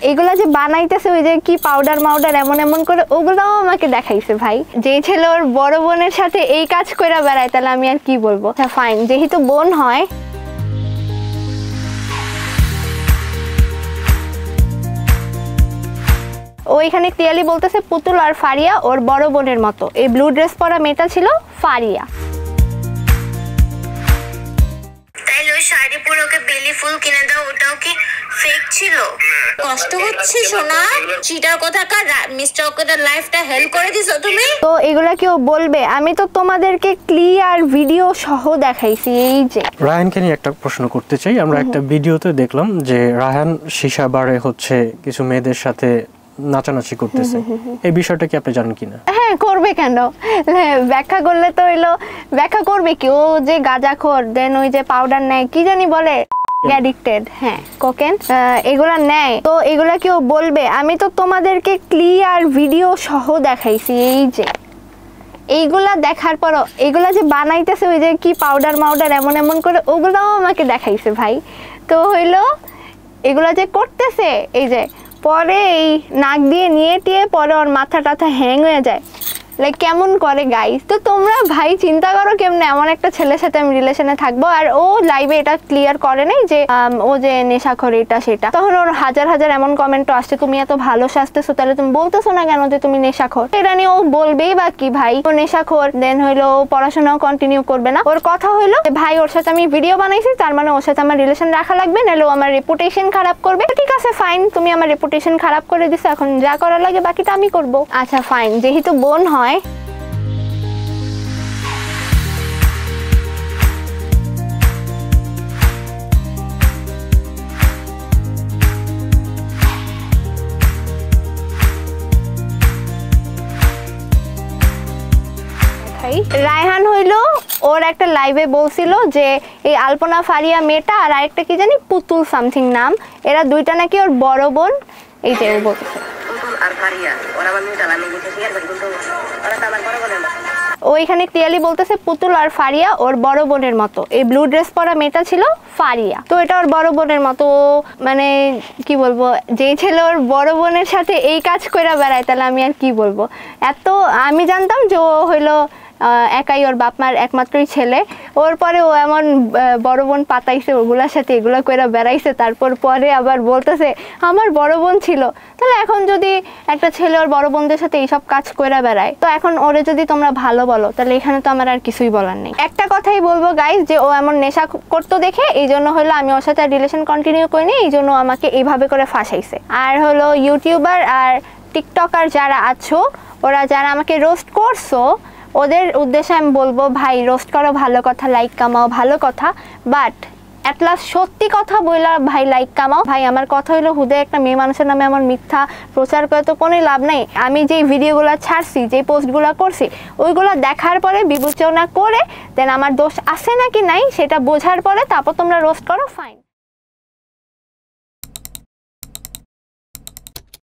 এগুলা যে বানাইতেছে ওই যে কি পাউডার মাউডার এমন এমন করে ওগুলাও আমাকে দেখাইছে ভাই। যে ছেলে ওর বড় বোনের সাথে এই কাজ করে বেড়ায় তাহলে আমি আর কি বলবো। ফাইন, যেহেতু বোন হয় ওইখানে ক্লিয়ারলি বলতেছে পুতুল আর ফারিয়া ওর বড় বোনের মতো। এই ব্লু ড্রেস পরা মেয়েটা ছিল ফারিয়া। তাইলে ওই শাড়ি পরে ওকে বেলি ফুল কিনে দাও, ওটাও কি ফেক ছিল? কষ্ট হচ্ছে সোনা, চিটার কোথাকার মিস্টার ওকের লাইফটা হেল্প করে দিছো তুমি। তো এগুলা কেউ বলবে? আমি তো তোমাদেরকে ক্লিয়ার ভিডিও সহ দেখাইছি। এই যে রায়হানকে নিয়ে একটা প্রশ্ন করতে চাই। আমরা একটা ভিডিওতে দেখলাম যে রায়হান সীসা বারে হচ্ছে কিছু মেয়েদের সাথে নাচানাচি করতেছে, এই বিষয়টা কি আপনি জানেন কিনা? হ্যাঁ, করবে কেন? ব্যাখ্যা করলে তো হইলো, ব্যাখ্যা করবে কি? ও যে গাঁজাখোর, দেন ওই যে পাউডার নেয়, কি জানি বলে অ্যাডিক্টেড, হ্যাঁ কোকেন, এগুলা নেয়। তো এগুলা কেউ বলবে? আমি তো তোমাদেরকে ক্লিয়ার ভিডিও সহ দেখাইছি। এই যে এইগুলা দেখার পরও এগুলা যে বানাইতেছে ওই যে কি পাউডার মাউডার এমন এমন করে ওগুলাও আমাকে দেখাইছে ভাই। তো হইলো এগুলা যে করতেছে এই যে পরে এই নাক দিয়ে নিয়ে টিয়ে পরে ওর মাথা টাথা হ্যাং হয়ে যায়, লাইক কেমন করে গাইস। তো তোমরা ভাই চিন্তা করো কেমনে এমন একটা ছেলের সাথে আমি রিলেশনে থাকবো। আর ও লাইভে এটা ক্লিয়ার করে নাই যে ও যে নেশাখোর এটা সেটা। তখন ওর হাজার হাজার এমন কমেন্টও আসছে, তুমি এত ভালো সাজতেছো তাহলে তুমি বলতেছো না কেন যে তুমি নেশাখোর? এটা নিয়ে ও বলবেই বা কি ভাই? ও নেশাখোর, দেন হইলো ও পড়াশোনাও কন্টিনিউ করবে না। ওর কথা হইলো ভাই ওর সাথে আমি ভিডিও বানাইছি, তার মানে ওর সাথে আমার রিলেশন রাখা লাগবে, নাহলে ও আমার রেপুটেশন খারাপ করবে। ঠিক আছে ফাইন, তুমি আমার রেপুটেশন খারাপ করে দিছো, এখন যা করার লাগে বাকিটা আমি করবো। আচ্ছা ফাইন, যেহেতু বোন হয় রায়হান হইলো ওর একটা লাইভে বলছিল যে এই আলপনা ফারিয়া মেয়েটা আর আরেকটা কি জানি পুতুল সামথিং নাম, এরা দুইটা নাকি ওর বড় বোন। এই যে ও বলতেছে ওইখানে ক্লিয়ারলি বলতেছে পুতুল আর ফারিয়া ওর বড় বোনের মতো। এই ব্লু ড্রেস পরা মেয়েটা ছিল ফারিয়া, তো এটা ওর বড় বোনের মতো। মানে কি বলবো, যে ছেলে ওর বড় বোনের সাথে এই কাজ করে বেড়ায় তাহলে আমি আর কি বলবো। এত আমি জানতাম যে ও হইলো একাই ওর বাপ মার একমাত্রই ছেলে, ওর পরে ও এমন বড় বোন পাতাইছে ওগুলার সাথে এগুলা করে বেড়াইছে, তারপর পরে আবার বলতেছে আমার বড় বোন ছিল। তাহলে এখন যদি একটা ছেলে ওর বড় বোনদের সাথে এইসব কাজ করে বেড়ায়, তো এখন ওরে যদি তোমরা ভালো বলো তাহলে এখানে তো আমার আর কিছুই বলার নেই। একটা কথাই বলবো গাইস, যে ও এমন নেশা করতো দেখে এই জন্য হলো আমি ওর সাথে রিলেশন কন্টিনিউ করিনি, এই জন্য আমাকে এইভাবে করে ফাঁসাইছে। আর হলো ইউটিউবার আর টিকটকার যারা আছো, ওরা যারা আমাকে রোস্ট করছো, ওদের উদ্দেশ্যে আমি বলবো ভাই রোস্ট করো ভালো কথা, লাইক কামাও ভালো কথা, বাট অ্যাট লাস্ট সত্যি কথা বইলা ভাই লাইক কামাও। ভাই আমার কথা হইলো হুদে একটা মেয়ে মানুষের নামে আমার মিথ্যা প্রচার করে তো কোনো লাভ নেই। আমি যেই ভিডিওগুলো ছাড়ছি, যেই পোস্টগুলো করছি, ওইগুলো দেখার পরে বিবেচনা করে দেন আমার দোষ আছে নাকি নাই সেটা বোঝার পরে তারপর তোমরা রোস্ট করো, ফাইন।